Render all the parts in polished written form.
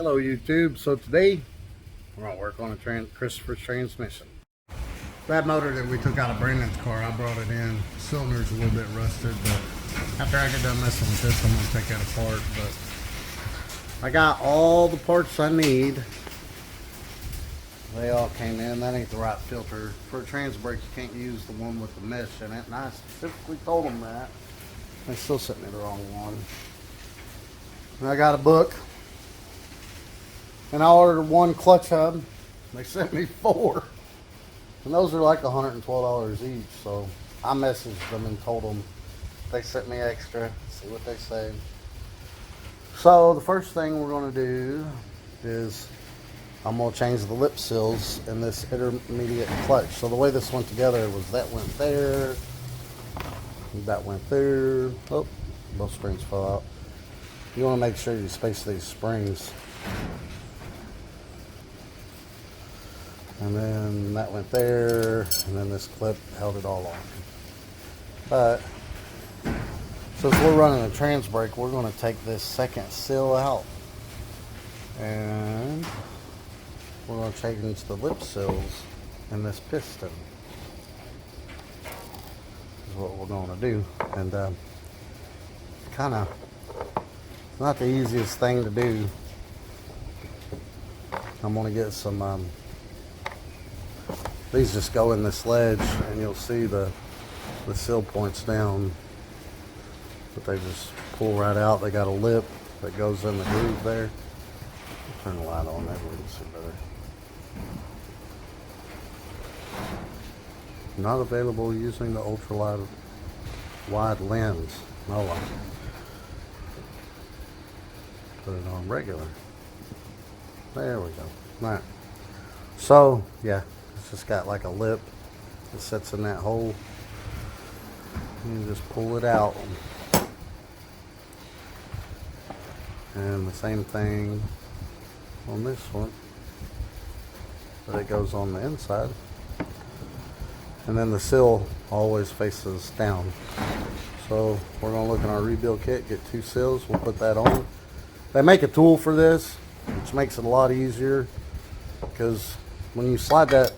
Hello YouTube. So today we're going to work on a Christopher's transmission. That motor that we took out of Brandon's car, I brought it in. The cylinder's a little bit rusted, but after I get done messing with this, I'm going to take that apart. But I got all the parts I need. They all came in. That ain't the right filter. For a trans brake, you can't use the one with the mesh in it, and I specifically told them that. They still sent me the wrong one. And I got a book. And I ordered one clutch hub. They sent me 4. And those are like $112 each. So I messaged them and told them they sent me extra. See what they say. So the first thing we're going to do is I'm going to change the lip seals in this intermediate clutch. So the way this went together was that went there. That went there. Oh, both springs fell out. You want to make sure you space these springs. And then that went there, and then this clip held it all on. But since we're running a trans brake, we're going to take this second seal out, and we're going to change the lip seals in this piston. Is what we're going to do, and kind of not the easiest thing to do. I'm going to get some. These just go in this ledge, and you'll see the seal points down, but they just pull right out. They got a lip that goes in the groove there. Turn the light on, maybe we can see better. Not available using the ultra wide lens. No light. Put it on regular. There we go. All right. So yeah. It's just got like a lip that sits in that hole. You just pull it out. And the same thing on this one. But it goes on the inside. And then the seal always faces down. So we're going to look in our rebuild kit, get 2 seals. We'll put that on. They make a tool for this, which makes it a lot easier. Because when you slide that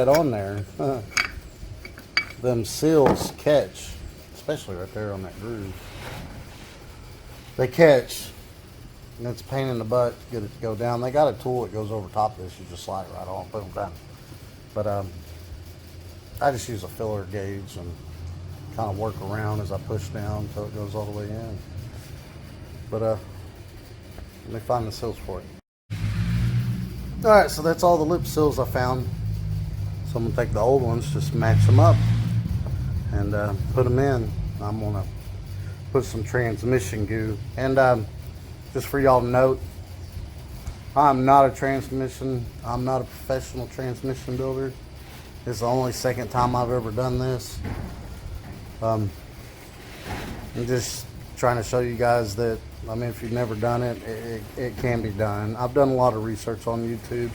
on there, them seals catch, especially right there on that groove. They catch, and it's a pain in the butt to get it to go down. They got a tool that goes over top of this. You just slide it right on, put them down. But I just use a filler gauge and kind of work around as I push down until it goes all the way in. But let me find the seals for it. Alright, so that's all the lip seals I found. So I'm going to take the old ones, just match them up, and put them in. I'm going to put some transmission goo. And just for y'all to note, I'm not a professional transmission builder. It's the only second time I've ever done this. I'm just trying to show you guys that, I mean, if you've never done it, it can be done. I've done a lot of research on YouTube,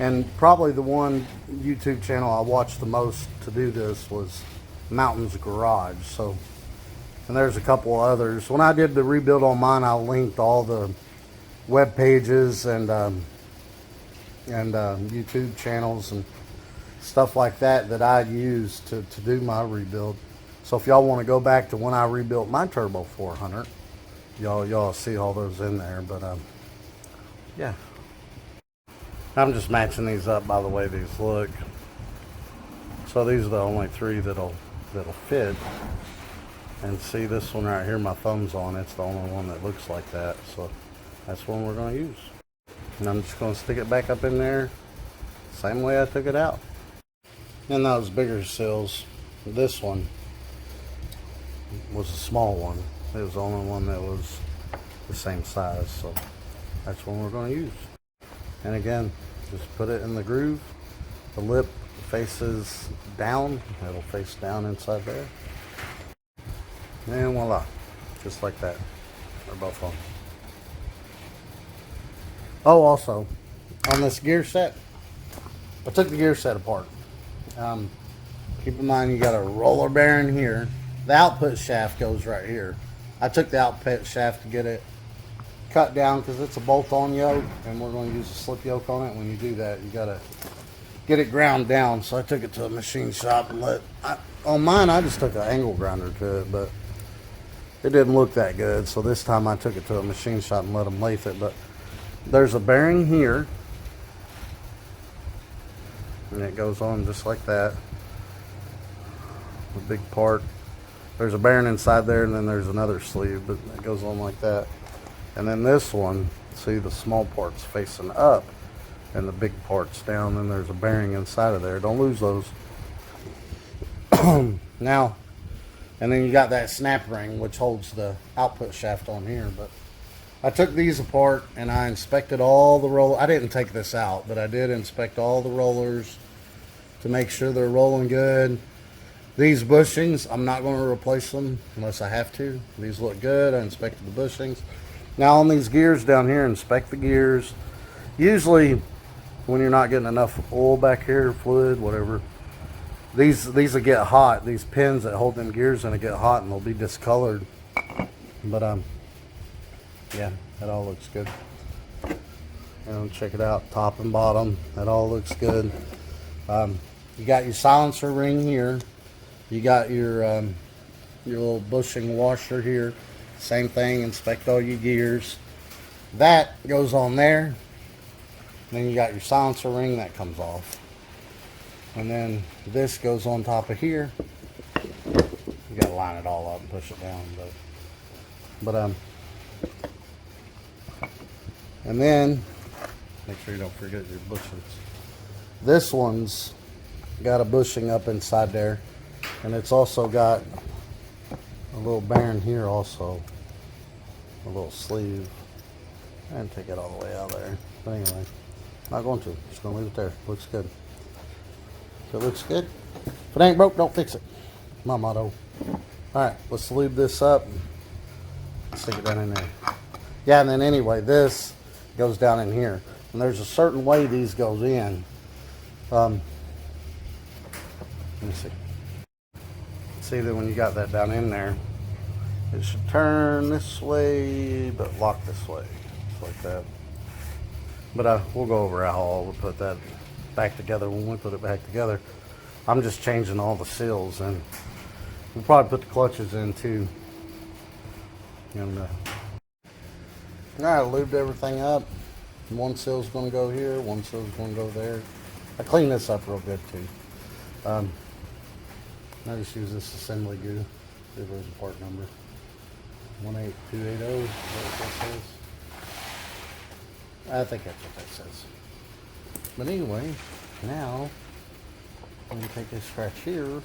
and probably the one YouTube channel I watched the most to do this was Mountain's Garage. So, and there's a couple others. When I did the rebuild on mine, I linked all the web pages and YouTube channels and stuff like that I used to do my rebuild. So if y'all want to go back to when I rebuilt my Turbo 400, y'all see all those in there. But yeah, I'm just matching these up by the way these look. So these are the only 3 that'll fit. And see this one right here, my thumb's on, it's the only one that looks like that. So that's one we're going to use. And I'm just going to stick it back up in there same way I took it out. And those bigger seals, this one was a small one. It was the only one that was the same size, so that's one we're going to use. And again, just put it in the groove. The lip faces down. It'll face down inside there. And voila, just like that. They're both on. Oh, also, on this gear set, I took the gear set apart. Keep in mind you got a roller bearing here. The output shaft goes right here. I took the output shaft to get it cut down because it's a bolt-on yoke, and we're going to use a slip yoke on it. When you do that, you got to get it ground down. So I took it to a machine shop and on mine I just took an angle grinder to it, but it didn't look that good. So this time I took it to a machine shop and let them lathe it. But there's a bearing here, and it goes on just like that. The big part. There's a bearing inside there, and then there's another sleeve, but it goes on like that. And then this one, see the small part's facing up and the big part's down, and there's a bearing inside of there. Don't lose those. Now, and then you got that snap ring which holds the output shaft on here. But I took these apart and I inspected all the roll. I didn't take this out, but I did inspect all the rollers to make sure they're rolling good. These bushings, I'm not going to replace them unless I have to. These look good. I inspected the bushings. Now on these gears down here, inspect the gears. Usually when you're not getting enough oil back here, fluid, whatever, these will get hot. These pins that hold them gears in, get hot and they'll be discolored. But yeah, that all looks good. Check it out, top and bottom, that all looks good. You got your silencer ring here. You got your little bushing washer here. Same thing, inspect all your gears. That goes on there. Then you got your silencer ring, that comes off. And then this goes on top of here. You gotta line it all up and push it down. And then, make sure you don't forget your bushings. This one's got a bushing up inside there. And it's also got a little bearing here also. A little sleeve. And take it all the way out there. But anyway, not going to. Just going to leave it there. Looks good. If it looks good. If it ain't broke, don't fix it. My motto. Alright, let's lube this up. Stick it down in there. Yeah, and then anyway, this goes down in here. And there's a certain way these goes in. Let me see. See that when you got that down in there, it should turn this way, but lock this way, just like that. But we'll go over how we'll put that back together when we put it back together. I'm just changing all the seals, and we'll probably put the clutches in too. And all right, lubed everything up. One seal's going to go here, one seal's going to go there. I cleaned this up real good too. I just use this assembly glue. There's a part number 18280. Is that what that says? I think that's what that says. But anyway, now I'm going to take this scratch here.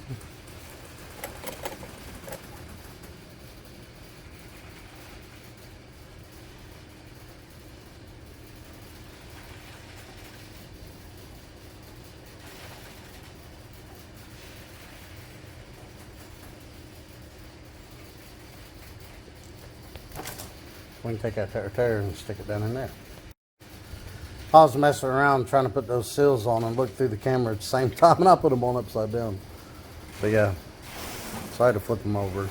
We can take that tear and stick it down in there. I was messing around trying to put those seals on and look through the camera at the same time, and I put them on upside down. But yeah, so I had to flip them over.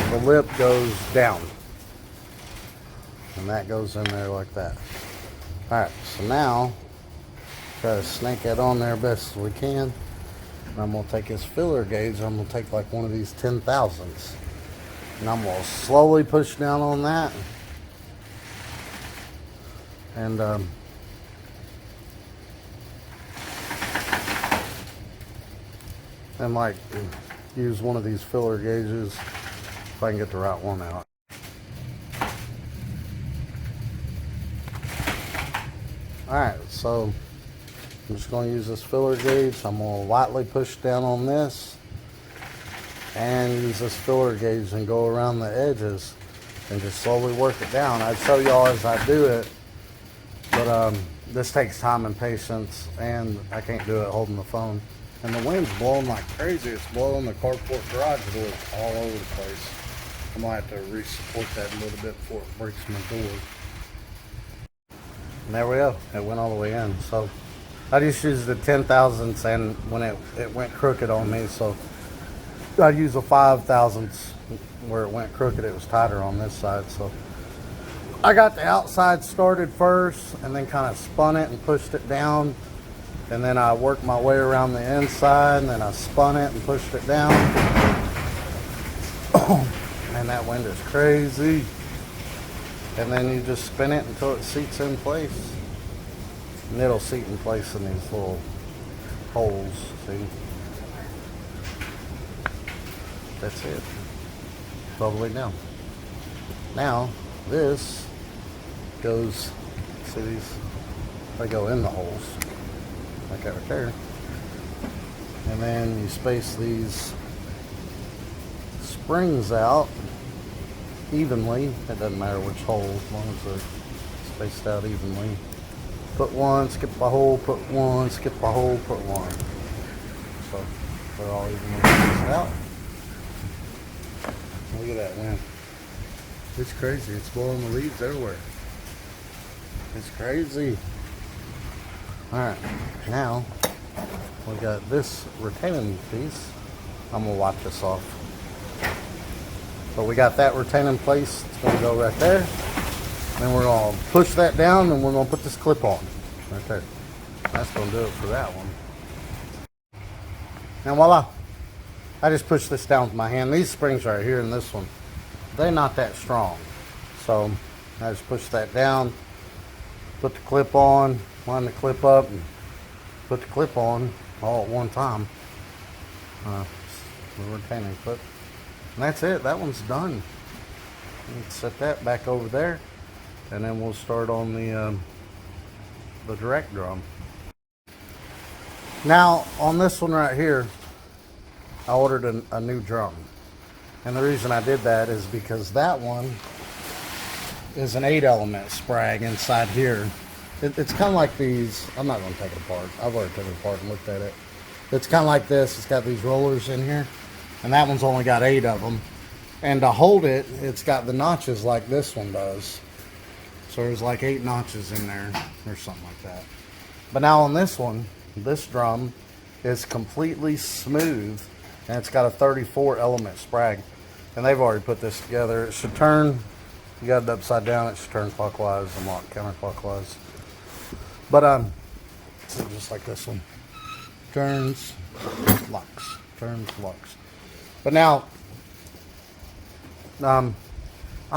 The lip goes down, and that goes in there like that. Alright, so now try to snake that on there best as we can. And I'm going to take this filler gauge, I'm going to take like one of these 10,000s. And I'm going to slowly push down on that. And like use one of these filler gauges if I can get the right one out. Alright, so I'm just going to use this filler gauge. I'm going to lightly push down on this and use this filler gauge and go around the edges and just slowly work it down. I'd show y'all as I do it, but this takes time and patience, and I can't do it holding the phone. And the wind's blowing like crazy. It's blowing the carport garage door all over the place. I might have to re-support that a little bit before it breaks my door. And there we go. It went all the way in. So I just used the 10,000ths, and when it went crooked on me, so I used a 5,000ths where it went crooked. It was tighter on this side. So I got the outside started first and then kind of spun it and pushed it down. And then I worked my way around the inside and then I spun it and pushed it down. And that wind is crazy. And then you just spin it until it seats in place. And it'll seat in place in these little holes, see? That's it. All the way down. Now, this goes, see these? They go in the holes, like that right there. And then you space these springs out evenly. It doesn't matter which hole, as long as they're spaced out evenly. Put one, skip a hole, put one, skip a hole, put one. So they're all evenly spaced out. Look at that wind. It's crazy. It's blowing the leaves everywhere. It's crazy. Alright, now we got this retaining piece. I'm going to wipe this off. But we got that retaining place. It's going to go right there. Then we're going to push that down and we're going to put this clip on. Right there. That's going to do it for that one. Now voila. I just pushed this down with my hand. These springs right here and this one, they're not that strong. So I just pushed that down, put the clip on, line the clip up, and put the clip on all at one time. The retaining clip. And that's it. That one's done. Let's set that back over there. And then we'll start on the direct drum. Now on this one right here, I ordered a new drum. And the reason I did that is because that one is an 8-element sprag inside here. It's kind of like these. I'm not going to take it apart. I've already taken it apart and looked at it. It's kind of like this. It's got these rollers in here. And that one's only got 8 of them. And to hold it, it's got the notches like this one does. So there's like 8 notches in there or something like that. But now on this one, this drum is completely smooth. And it's got a 34-element sprag. And they've already put this together. It should turn, you got it upside down, it should turn clockwise and lock counterclockwise. But so just like this one. Turns, locks. Turns, locks. But now, I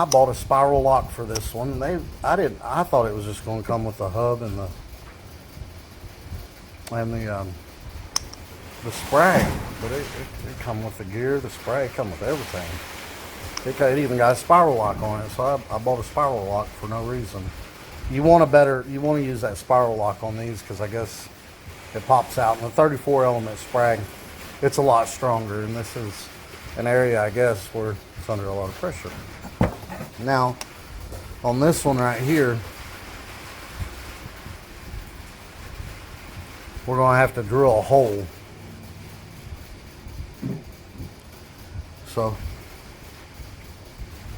bought a spiral lock for this one. I thought it was just going to come with the hub and the spray, but it come with the gear, the spray, it come with everything. It even got a spiral lock on it, so I bought a spiral lock for no reason. You want to use that spiral lock on these because I guess it pops out. And the 34-element sprag, it's a lot stronger, and this is an area, I guess, where it's under a lot of pressure. Now, on this one right here, we're going to have to drill a hole. So,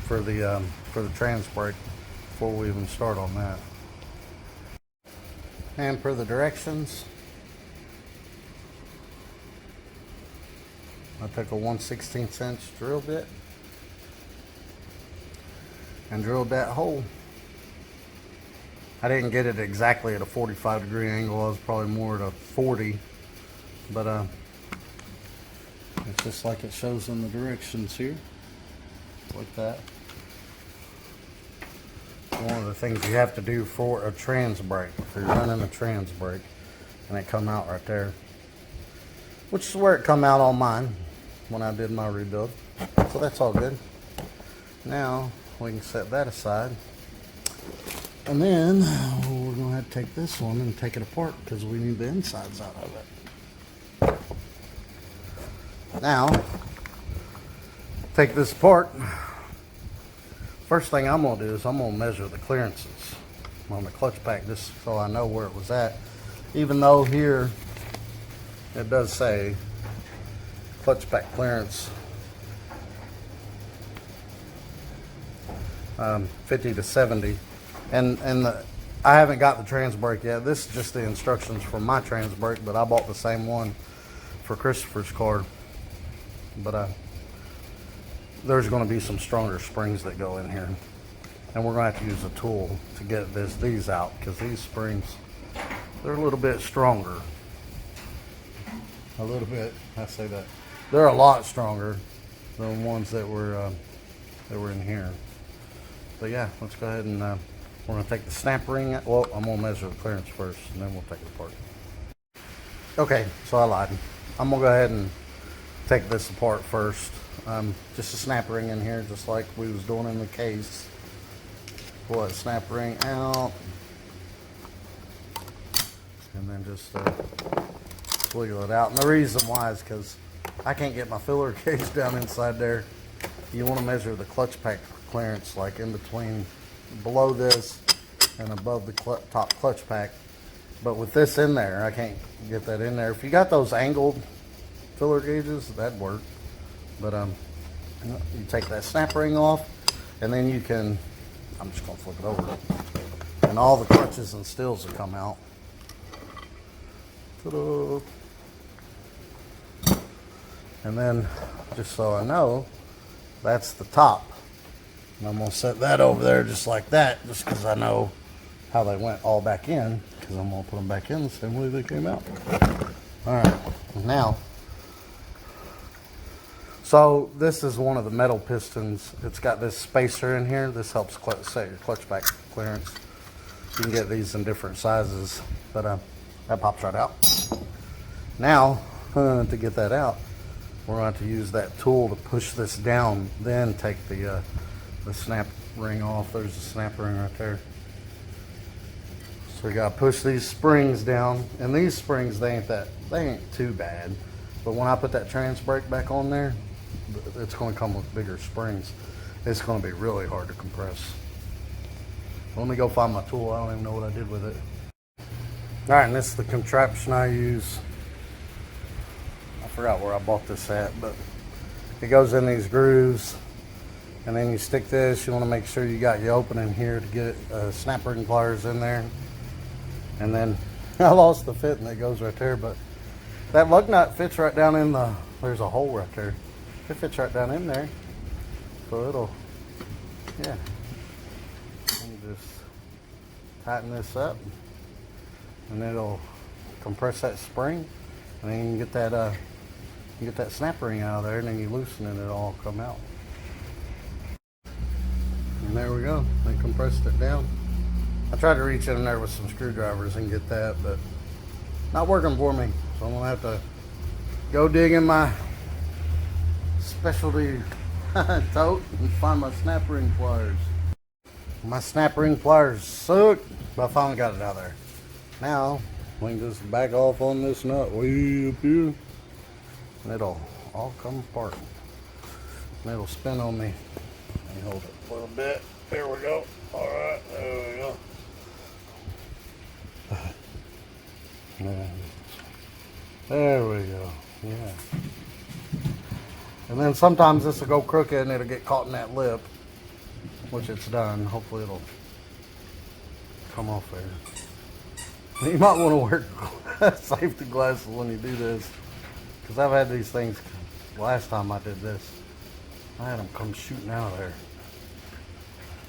for the trans brake, before we even start on that. And for the directions, I took a 1/16 inch drill bit and drilled that hole. I didn't get it exactly at a 45-degree angle. I was probably more at a 40, but it's just like it shows in the directions here, like that. One of the things you have to do for a trans brake, if you're running a trans brake, and it come out right there, which is where it come out on mine when I did my rebuild. So that's all good. Now we can set that aside, and then we're going to have to take this one and take it apart because we need the insides out of it. Now, take this apart. First thing I'm going to do is I'm going to measure the clearances on the clutch pack just so I know where it was at. Even though here it does say clutch pack clearance 50 to 70, and I haven't got the trans brake yet. This is just the instructions for my trans brake, but I bought the same one for Christopher's car. But there's going to be some stronger springs that go in here, and we're going to have to use a tool to get these out, because these springs, they're a little bit stronger. A little bit, I say that. They're a lot stronger than the ones that were in here. But yeah, let's go ahead and we're going to take the snap ring out. Well, I'm going to measure the clearance first, and then we'll take it apart. Okay, so I lied. I'm going to go ahead and take this apart first. Just a snap ring in here, just like we was doing in the case. Pull that snap ring out, and then just wiggle it out. And the reason why is because I can't get my filler gauge down inside there. You want to measure the clutch pack clearance, like in between, below this and above the top clutch pack. But with this in there, I can't get that in there. If you got those angled filler gauges, that'd work. But you take that snap ring off, and then you can, I'm just gonna flip it over, and all the clutches and stills will come out. Ta-da. And then, just so I know, that's the top. And I'm gonna set that over there just like that, just because I know how they went all back in, because I'm gonna put them back in the same way they came out. All right, now, so this is one of the metal pistons. It's got this spacer in here. This helps set your clutch back clearance. You can get these in different sizes, but that pops right out. Now, to get that out, we're going to use that tool to push this down, then take the snap ring off. There's the snap ring right there. So we got to push these springs down, and these springs, they ain't too bad. But when I put that trans brake back on there, it's going to come with bigger springs. It's going to be really hard to compress. Let me go find my tool. I don't even know what I did with it. All right, and this is the contraption I use. I forgot where I bought this at, but it goes in these grooves, and then you stick this. You want to make sure you got your opening here to get snap ring pliers in there. And then I lost the fit, and it goes right there, but that lug nut fits right down in the, there's a hole right there. It fits right down in there, so it'll, yeah. And just tighten this up, and it'll compress that spring, and then you can get that snap ring out of there, and then you loosen it, and it'll all come out. And there we go. They compressed it down. I tried to reach in there with some screwdrivers and get that, but not working for me. So I'm gonna have to go dig in my specialty tote and find my snap ring pliers. My snap ring pliers suck, but I finally got it out of there. Now we can just back off on this nut way up here, and it'll all come apart. And it'll spin on me. Let me hold it a little bit. There we go. All right, there we go. There we go. Yeah. And then sometimes this will go crooked and it'll get caught in that lip, which it's done. Hopefully it'll come off there. You might want to wear safety glasses when you do this, because I've had these things. Last time I did this, I had them come shooting out of there.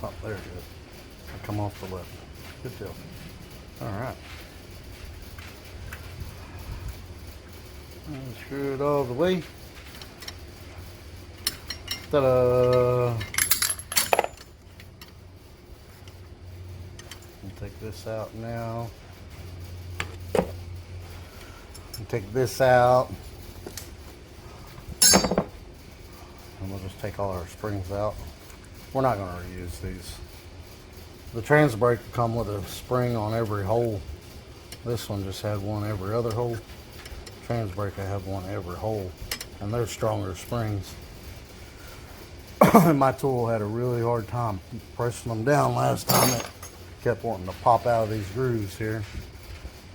Oh, there it is. I come off the lip. Good deal. All right. Screw it all the way. Ta-da! Take this out now. Take this out. And we'll just take all our springs out. We're not going to reuse these. The trans brake will come with a spring on every hole. This one just had one every other hole. Trans brake, I have one every hole, and they're stronger springs. My tool had a really hard time pressing them down last time. It kept wanting to pop out of these grooves here.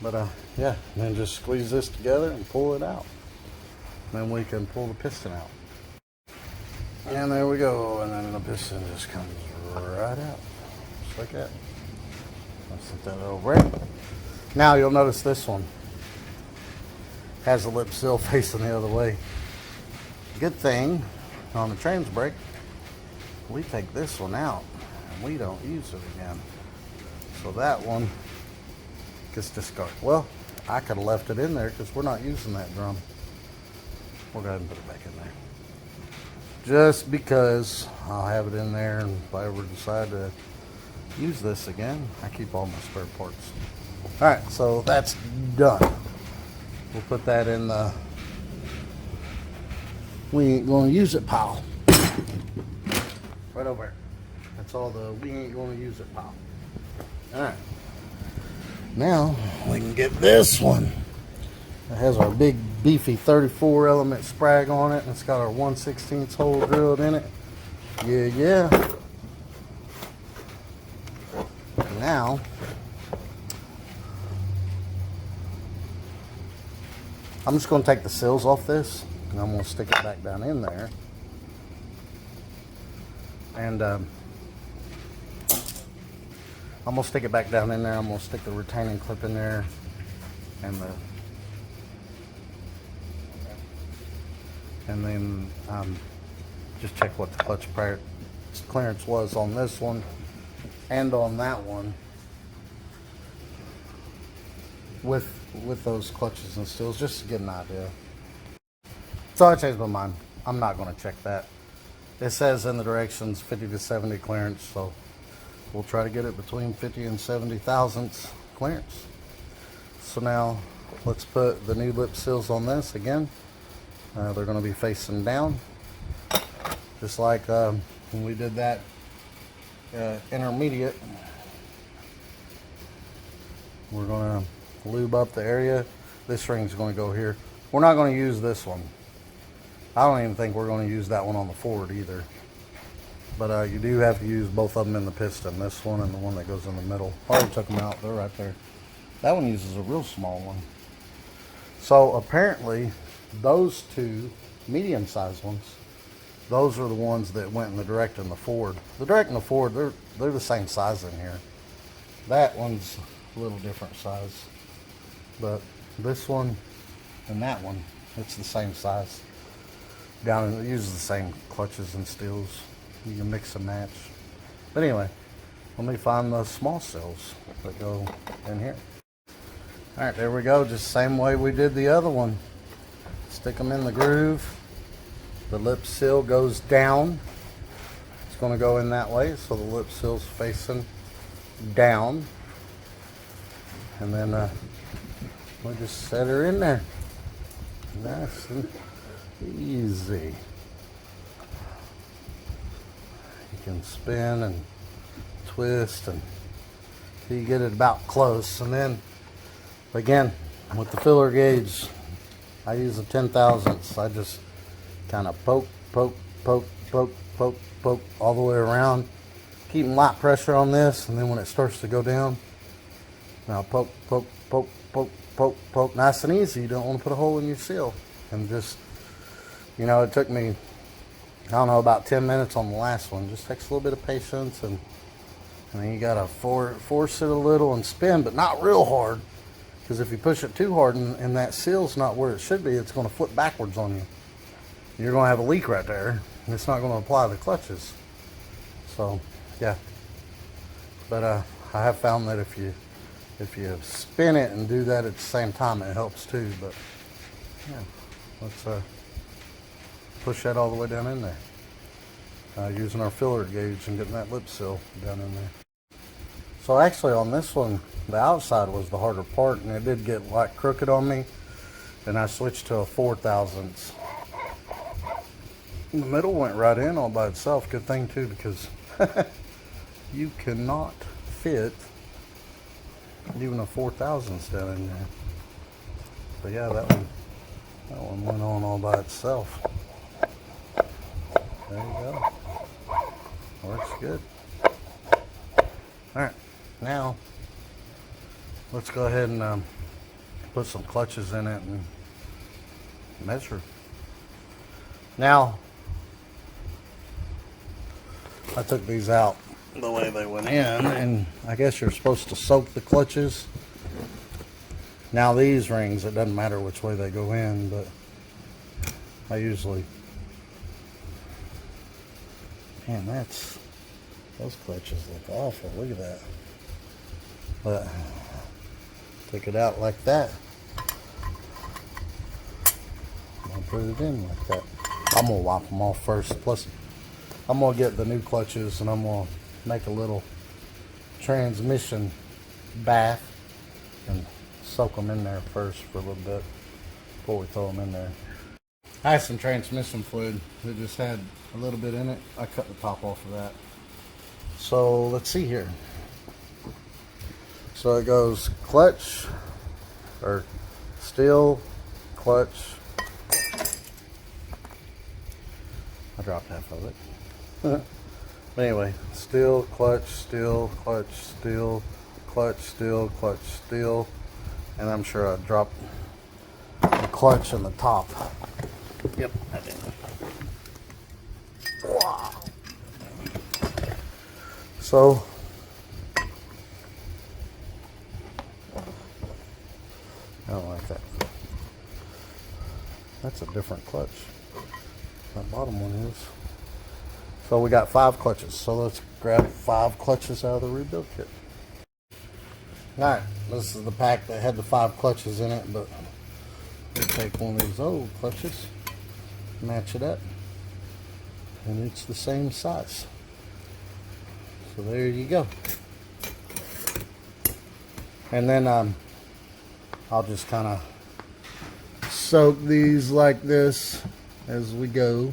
But yeah, and then just squeeze this together and pull it out. Then we can pull the piston out. And there we go, and then the piston just comes right out, just like that. I'll set that over there. Now you'll notice this one has the lip seal facing the other way. Good thing on the trans brake, we take this one out, and we don't use it again. So that one gets discarded. Well, I could have left it in there because we're not using that drum. We'll go ahead and put it back in there. Just because I'll have it in there, and if I ever decide to use this again, I keep all my spare parts. All right, so that's done. We'll put that in the we ain't gonna use it pile. Right over there. That's all the we ain't gonna use it pile. All right. Now we can get this one. It has our big beefy 34 element sprag on it, and it's got our 1/16 hole drilled in it. Yeah. Now I'm just going to take the seals off this, and I'm going to stick it back down in there. And I'm going to stick it back down in there. I'm going to stick the retaining clip in there, and then just check what the clutch clearance was on this one and on that one with those clutches and steels, just to get an idea. So I changed my mind. I'm not going to check that. It says in the directions 50 to 70 clearance, so we'll try to get it between 50 and 70 thousandths clearance. So now let's put the new lip seals on this again. They're going to be facing down, just like when we did that intermediate. We're going to lube up the area. This ring's going to go here. We're not going to use this one. I don't even think we're going to use that one on the Ford either. But you do have to use both of them in the piston. This one and the one that goes in the middle. I already took them out. They're right there. That one uses a real small one. So apparently those two medium-sized ones, those are the ones that went in the Direct and the Ford. The Direct and the Ford, they're the same size in here. That one's a little different size. But this one and that one, it's the same size. Down, it uses the same clutches and steels. You can mix and match. But anyway, let me find the small seals that go in here. All right, there we go. Just the same way we did the other one. Stick them in the groove. The lip seal goes down. It's going to go in that way, so the lip seal's facing down. And then we'll just set her in there. Nice and easy. You can spin and twist until you get it about close. And then again, with the filler gauge, I use a 10 thousandths. I just kind of poke all the way around, keeping light pressure on this, and then when it starts to go down, now poke, nice and easy. You don't want to put a hole in your seal. And just, you know, it took me, I don't know, about 10 minutes on the last one. Just takes a little bit of patience, and then you gotta force it a little and spin, but not real hard, because if you push it too hard and that seal's not where it should be, it's going to flip backwards on you. You're going to have a leak right there, and it's not going to apply the clutches. So yeah, but I have found that if you spin it and do that at the same time, it helps too. But yeah, let's push that all the way down in there, using our filler gauge and getting that lip seal down in there. So actually on this one, the outside was the harder part, and it did get like crooked on me, and I switched to a 4 thousandths. The middle went right in all by itself. Good thing too, because you cannot fit even a 4 thousandths down in there. But yeah, that one went on all by itself. There you go. Works good. All right, now let's go ahead and put some clutches in it and measure. Now, I took these out the way they went in, and I guess you're supposed to soak the clutches. Now these rings, it doesn't matter which way they go in, but I usually, man, that's Those clutches look awful. Look at that. But take it out like that. I'll put it in like that. I'm gonna wipe them off first. Plus, I'm gonna get the new clutches and I'm gonna make a little transmission bath and soak them in there first for a little bit before we throw them in there. I had some transmission fluid that just had a little bit in it. I cut the top off of that. So let's see here. So it goes clutch or steel, clutch. I dropped half of it. But anyway, steel, clutch, steel, clutch, steel, clutch, steel, clutch, steel. And I'm sure I dropped the clutch in the top. Yep, I did. Wow. So I don't like that. That's a different clutch. That bottom one is. So we got 5 clutches. So let's grab 5 clutches out of the rebuild kit. Alright, this is the pack that had the 5 clutches in it, but we'll take one of these old clutches, match it up, and it's the same size. So there you go. And then I'll just kind of soak these like this as we go.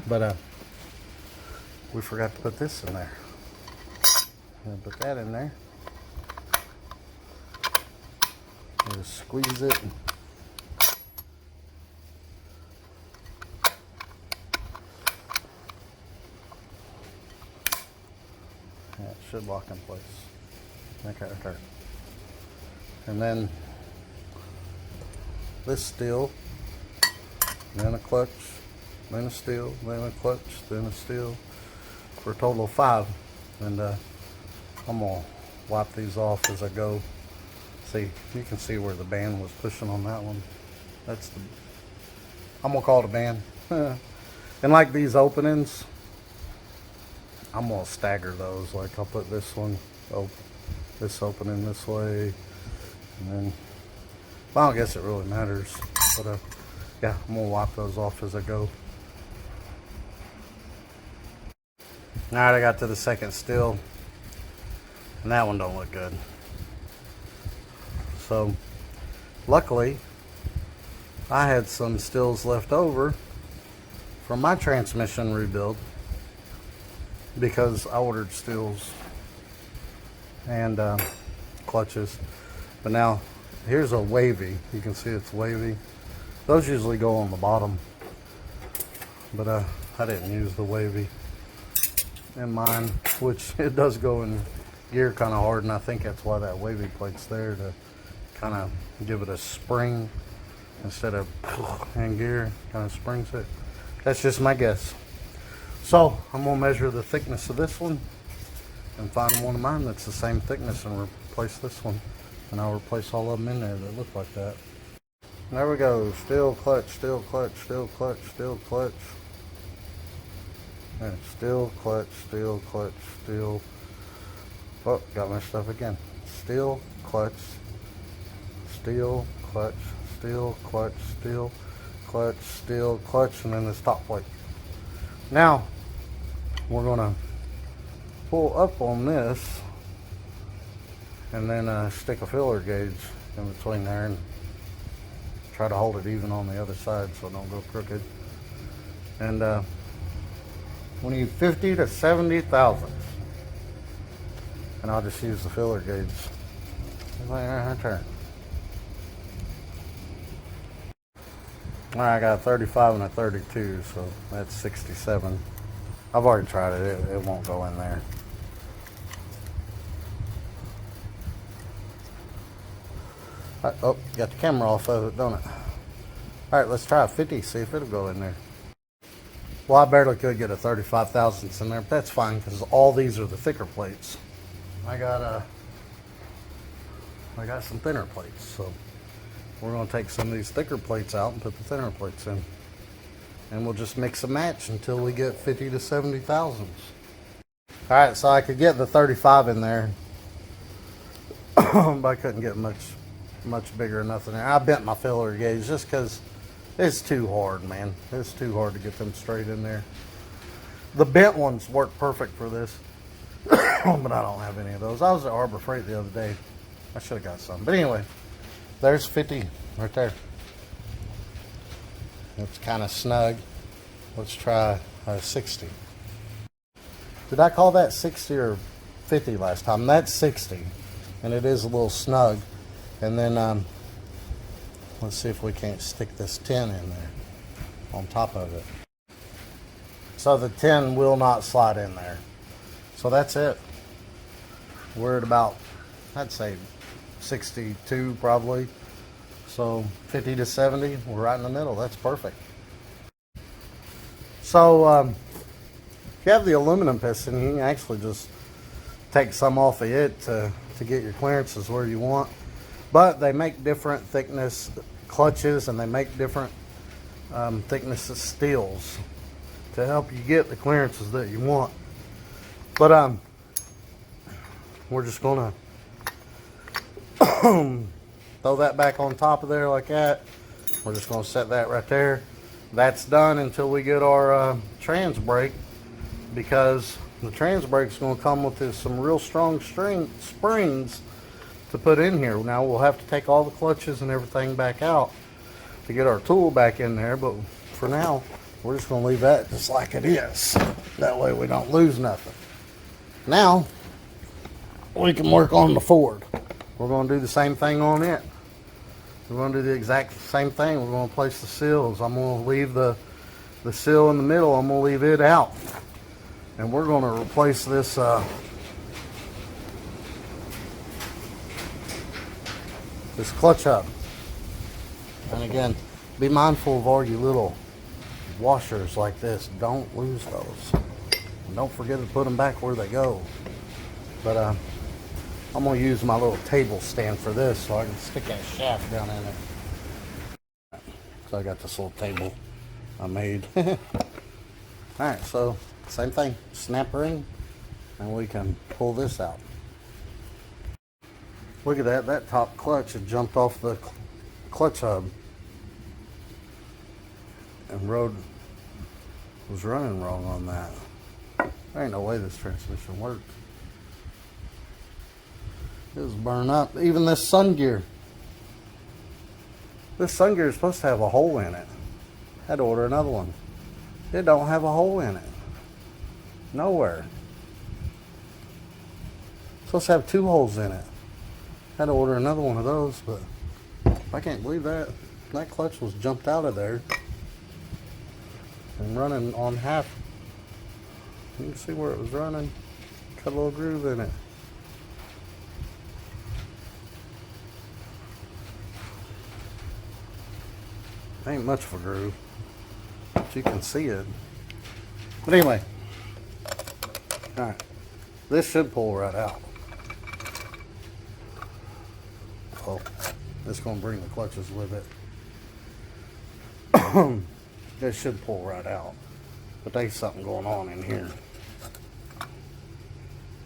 But we forgot to put this in there. I'm gonna put that in there. Just squeeze it. Yeah, it should lock in place. Okay, okay. And then this steel, then a clutch, then a steel, then a clutch, then a steel, for a total of 5. And I'm gonna wipe these off as I go. See, you can see where the band was pushing on that one. That's the, I'm gonna call it a band. And like these openings, I'm gonna stagger those. Like I'll put this one, this opening this way, and then, well, I don't guess it really matters. But yeah, I'm gonna wipe those off as I go. Alright, I got to the second steel, and that one don't look good. So, luckily, I had some steels left over from my transmission rebuild because I ordered steels and clutches. But now, here's a wavy. You can see it's wavy. Those usually go on the bottom, but I didn't use the wavy in mine, which it does go in gear kind of hard, and I think that's why that wavy plate's there, to kind of give it a spring instead of in gear, kind of springs it. That's just my guess. So I'm gonna measure the thickness of this one and find one of mine that's the same thickness and replace this one, and I'll replace all of them in there that look like that. There we go. Steel, clutch, steel, clutch, steel, clutch, steel, clutch. And steel, clutch, steel, clutch, steel. Oh, got messed up again. Steel, clutch, steel, clutch, steel, clutch, steel, clutch, steel, clutch, and then this top plate. Now, we're gonna pull up on this and then stick a filler gauge in between there and try to hold it even on the other side so it don't go crooked. And we need 50 to 70 thousandths. And I'll just use the filler gauge. Turn. Alright, I got a 35 and a 32, so that's 67. I've already tried it, it won't go in there. Oh, got the camera off of it, don't it? Alright, let's try a 50, see if it'll go in there. Well, I barely could get a 35 thousandths in there, but that's fine because all these are the thicker plates. I got some thinner plates, so we're going to take some of these thicker plates out and put the thinner plates in. and we'll just mix and match until we get 50 to 70 thousandths. All right, so I could get the 35 in there, but I couldn't get much bigger or nothing there. I bent my filler gauge just because it's too hard, man. It's too hard to get them straight in there. The bent ones work perfect for this, but I don't have any of those. I was at Harbor Freight the other day. I should have got some. But anyway, there's 50 right there. It's kind of snug. Let's try 60. Did I call that 60 or 50 last time? That's 60, and it is a little snug. And then let's see if we can't stick this 10 in there on top of it. So the 10 will not slide in there. So that's it. We're at about, I'd say 62 probably. So 50 to 70, we're right in the middle. That's perfect. So if you have the aluminum piston, you can actually just take some off of it to get your clearances where you want. But they make different thickness clutches, and they make different thickness of steels to help you get the clearances that you want. But we're just gonna throw that back on top of there like that. We're just gonna set that right there. That's done until we get our trans brake, because the trans brake is gonna come with some real strong springs to put in here. Now we'll have to take all the clutches and everything back out to get our tool back in there, but for now we're just going to leave that just like it is. That way we don't lose nothing. Now we can work on the Ford. We're going to do the same thing on it. We're going to do the exact same thing. We're going to place the seals. I'm going to leave the seal in the middle. I'm going to leave it out, and we're going to replace this this clutch hub. And again, be mindful of all your little washers like this. Don't lose those. And don't forget to put them back where they go. But I'm going to use my little table stand for this so I can stick that shaft down in it. So I got this little table I made. Alright, so same thing. Snap ring, and we can pull this out. Look at that. That top clutch had jumped off the clutch hub, and road was running wrong on that. There ain't no way this transmission works. It was burned up. Even this sun gear. This sun gear is supposed to have a hole in it. Had to order another one. It don't have a hole in it. Nowhere. It's supposed to have 2 holes in it. Had to order another one of those, but I can't believe that. That clutch was jumped out of there and running on half. You can see where it was running. Cut a little groove in it. Ain't much of a groove, but you can see it. But anyway, alright, this should pull right out. Oh, it's going to bring the clutches with it. This should pull right out, but there's something going on in here.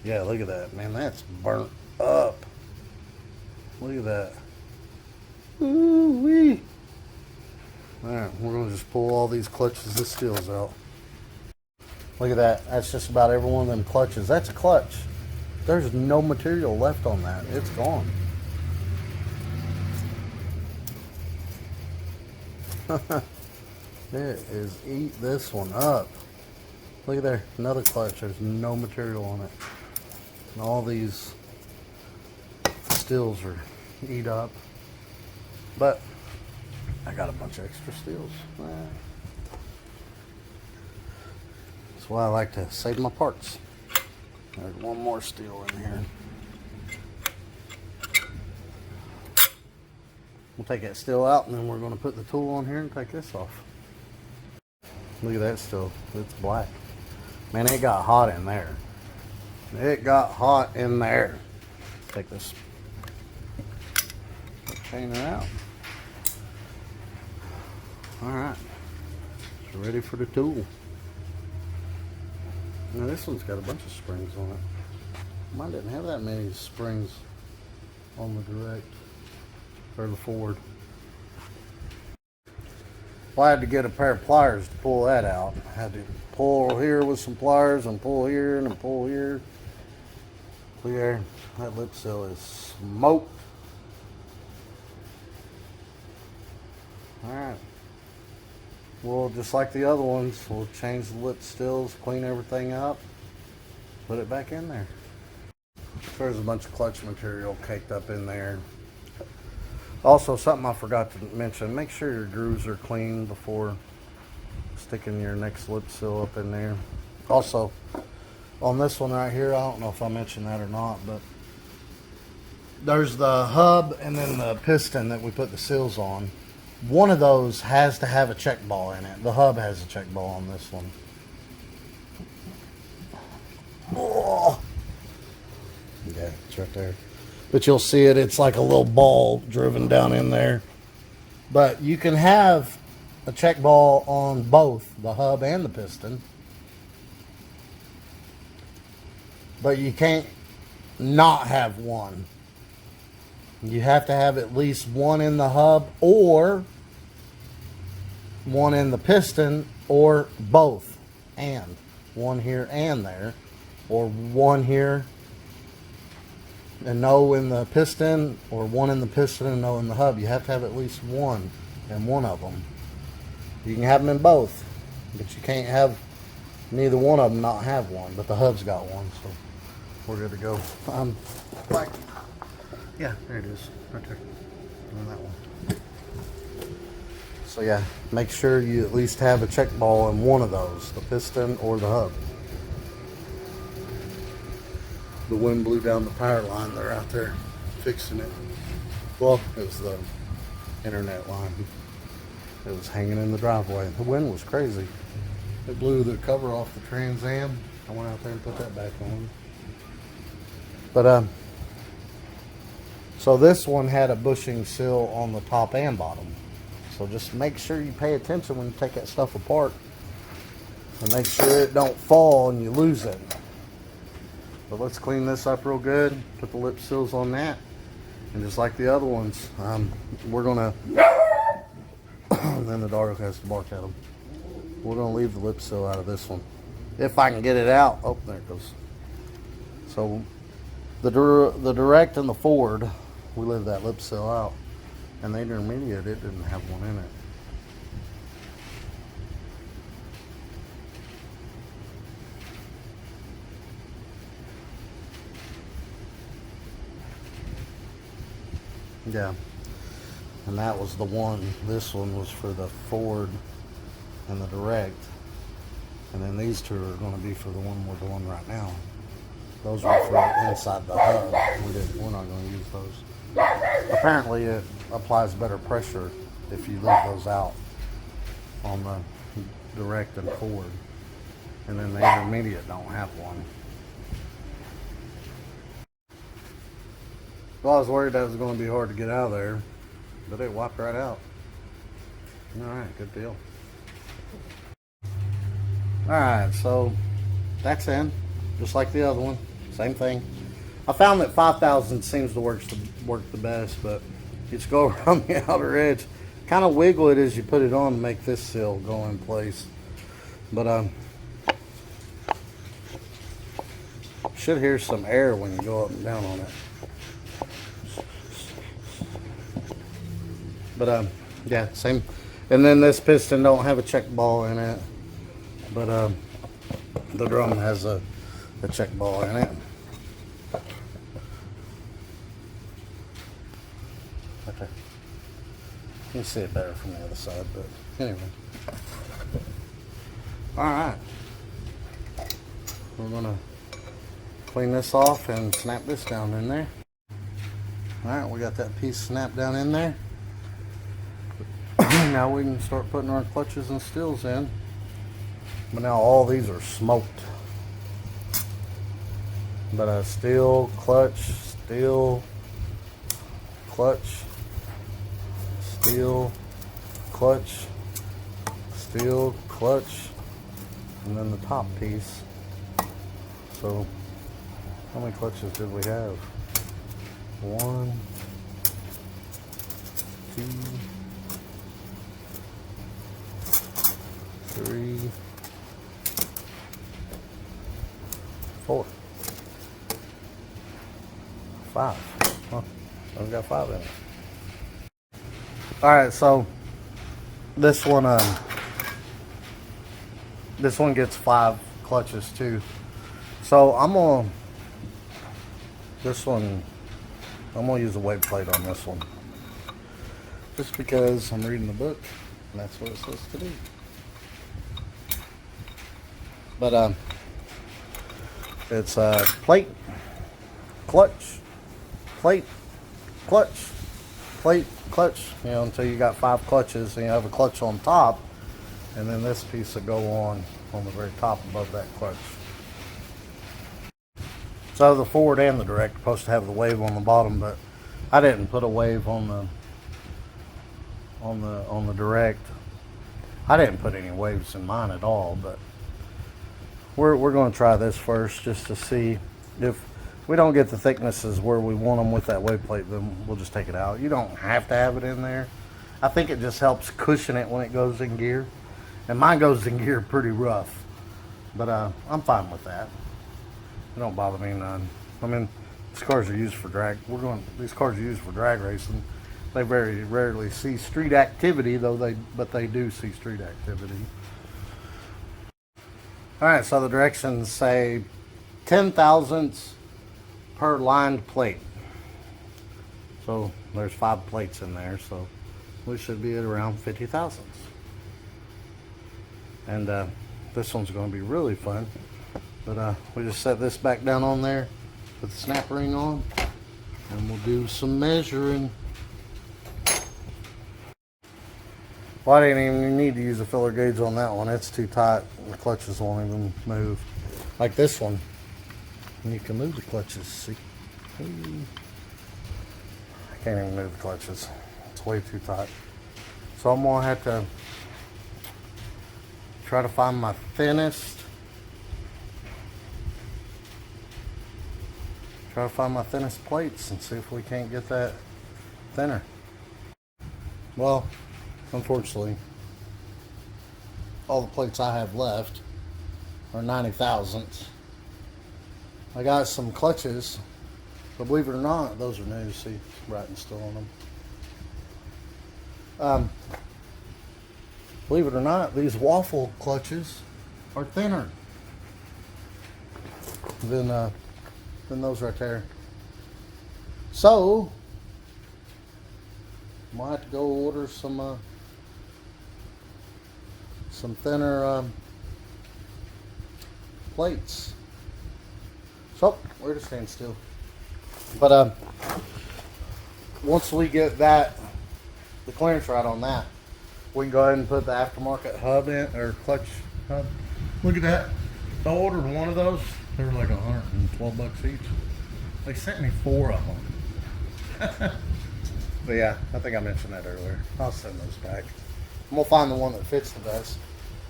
Yeah, look at that, man. That's burnt up. Look at that. Ooh-wee. Alright, we're going to just pull all these clutches of steels out. Look at that. That's just about every one of them clutches. That's a clutch. There's no material left on that. It's gone. It is eat this one up. Look at there. Another clutch. There's no material on it. And all these steels are eat up. But I got a bunch of extra steels. That's why I like to save my parts. There's one more steel in here. We'll take that steel out, and then we're going to put the tool on here and take this off. Look at that steel. It's black. Man, it got hot in there. It got hot in there. Take this chainer out. Alright. ready for the tool. Now this one's got a bunch of springs on it. Mine didn't have that many springs on the direct or the Ford. Well, I had to get a pair of pliers to pull that out. I had to pull here with some pliers and pull here and pull here. Clear. That lip seal is smoked. Alright. Well, just like the other ones, we'll change the lip seals, clean everything up, put it back in there. There's a bunch of clutch material caked up in there. Also, something I forgot to mention, make sure your grooves are clean before sticking your next lip seal up in there. Also, on this one right here, I don't know if I mentioned that or not, but there's the hub and then the piston that we put the seals on. One of those has to have a check ball in it. The hub has a check ball on this one. Oh. Yeah, it's right there. But you'll see it, it's like a little ball driven down in there. But you can have a check ball on both the hub and the piston. But you can't not have one. You have to have at least one in the hub or one in the piston or both. And one here and there. Or one here and no in the piston, or one in the piston and no in the hub. You have to have at least one in one of them. You can have them in both, but you can't have neither one of them not have one. But the hub's got one, so we're good to go. Like, yeah, there it is, right there, on that one. So yeah, make sure you at least have a check ball in one of those, the piston or the hub. The wind blew down the power line. They're out there fixing it. Well, it was the internet line. It was hanging in the driveway. The wind was crazy. It blew the cover off the Trans Am. I went out there and put that back on. But so this one had a bushing seal on the top and bottom. So just make sure you pay attention when you take that stuff apart, and make sure it don't fall and you lose it. But let's clean this up real good, put the lip seals on that, and just like the other ones, we're gonna, and then the dog has to bark at them. We're gonna leave the lip seal out of this one. If I can get it out. Oh, there it goes. So the direct and the Ford, we leave that lip seal out. And the intermediate, it didn't have one in it. Yeah, and that was the one. This one was for the Ford and the direct, and then these two are going to be for the one we're doing right now. Those were for inside the hub. We're not going to use those. Apparently, it applies better pressure if you leave those out on the direct and Ford, and then the intermediate don't have one. Well, I was worried that was going to be hard to get out of there, but it wiped right out. Alright, good deal. Alright, so that's in, just like the other one. Same thing. I found that 5,000 seems to work the best, but you just go around the outer edge. Kind of wiggle it as you put it on to make this seal go in place. But should hear some air when you go up and down on it. But yeah, same. And then this piston don't have a check ball in it, but the drum has a check ball in it. Okay, you can see it better from the other side, but anyway. All right, we're gonna clean this off and snap this down in there. All right, we got that piece snapped down in there. Now we can start putting our clutches and steels in. But now all these are smoked. But steel, clutch, steel, clutch, steel, clutch, steel, clutch, and then the top piece. So how many clutches did we have? 1, 2, 3, 4, 5. Huh, I've got 5 in it. Alright, so this one gets 5 clutches too. So I'm gonna use a weight plate on this one. Just because I'm reading the book and that's what it says to do. But it's plate, clutch, plate, clutch, plate, clutch, you know, until you got 5 clutches and you have a clutch on top, and then this piece will go on the very top above that clutch. So the forward and the direct are supposed to have the wave on the bottom, but I didn't put a wave on the direct. I didn't put any waves in mine at all, but we're going to try this first just to see if we don't get the thicknesses where we want them with that wave plate. Then we'll just take it out. You don't have to have it in there. I think it just helps cushion it when it goes in gear, and mine goes in gear pretty rough, but I'm fine with that. It don't bother me none. I mean, these cars are used for drag. These cars are used for drag racing. They very rarely see street activity, but they do see street activity. All right, so the directions say 10 thousandths per lined plate. So there's 5 plates in there, so we should be at around 50 thousandths. And this one's going to be really fun. But we just set this back down on there, put the snap ring on, and we'll do some measuring. Well, I didn't even need to use a filler gauge on that one. It's too tight. The clutches won't even move. Like this one, and you can move the clutches, see? I can't even move the clutches. It's way too tight. So I'm gonna have to try to find my thinnest. Try to find my thinnest plates and see if we can't get that thinner. Well, unfortunately, all the plates I have left are 90 thousandths. I got some clutches, but believe it or not, those are new. See, writing still on them. Believe it or not, these waffle clutches are thinner than those right there. So might have to go order some thinner plates. So we're just staying still. But once we get the clearance right on that, we can go ahead and put the aftermarket hub in, or clutch hub. Look at that. I ordered one of those. They were like $112 each. They sent me 4 of them. But yeah, I think I mentioned that earlier. I'll send those back. I'm gonna find the one that fits the best.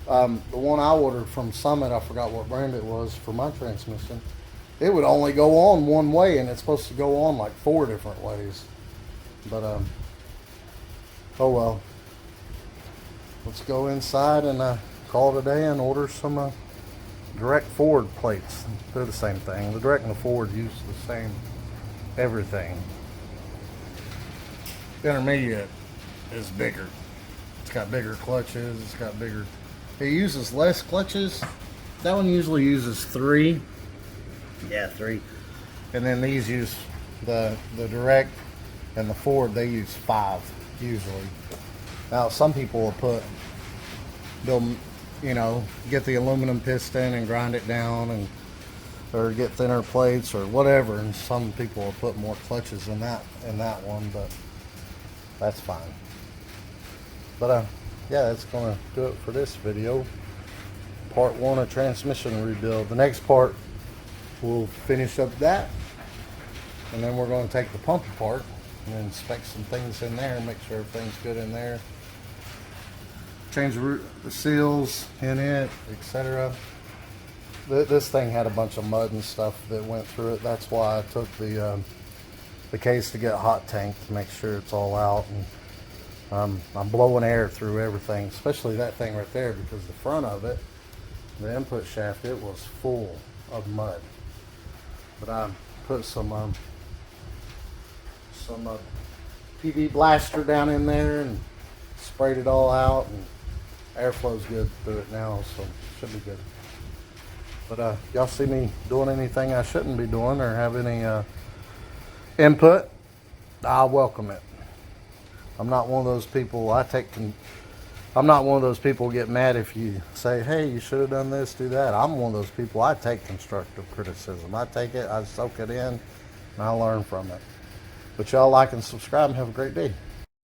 The one I ordered from Summit, I forgot what brand it was, for my transmission. It would only go on one way, and it's supposed to go on like 4 different ways. But oh well. Let's go inside and call it a day and order some direct forward plates. They're the same thing. The direct and the forward use the same everything. The intermediate is bigger. It's got bigger clutches. It's got bigger. It uses less clutches. That one usually uses 3. Yeah, 3. And then these use the direct and the forward. They use 5 usually. Now some people will they'll get the aluminum piston and grind it down, or get thinner plates or whatever, and some people will put more clutches in that one, but that's fine. But yeah, that's gonna do it for this video. Part 1 of transmission rebuild. The next part, we'll finish up that, and then we're going to take the pump apart and inspect some things in there, make sure everything's good in there. change the seals in it, etc. This thing had a bunch of mud and stuff that went through it. That's why I took the case to get a hot tank to make sure it's all out. And I'm blowing air through everything, especially that thing right there, because the front of it, the input shaft, it was full of mud. But I put some PV blaster down in there and sprayed it all out, and airflow's good through it now, so it should be good. But y'all see me doing anything I shouldn't be doing or have any input, I welcome it. I'm not one of those people. I'm not one of those people who get mad if you say, "Hey, you should have done this, do that." I'm one of those people. I take constructive criticism. I take it, I soak it in, and I learn from it. But y'all like and subscribe and have a great day.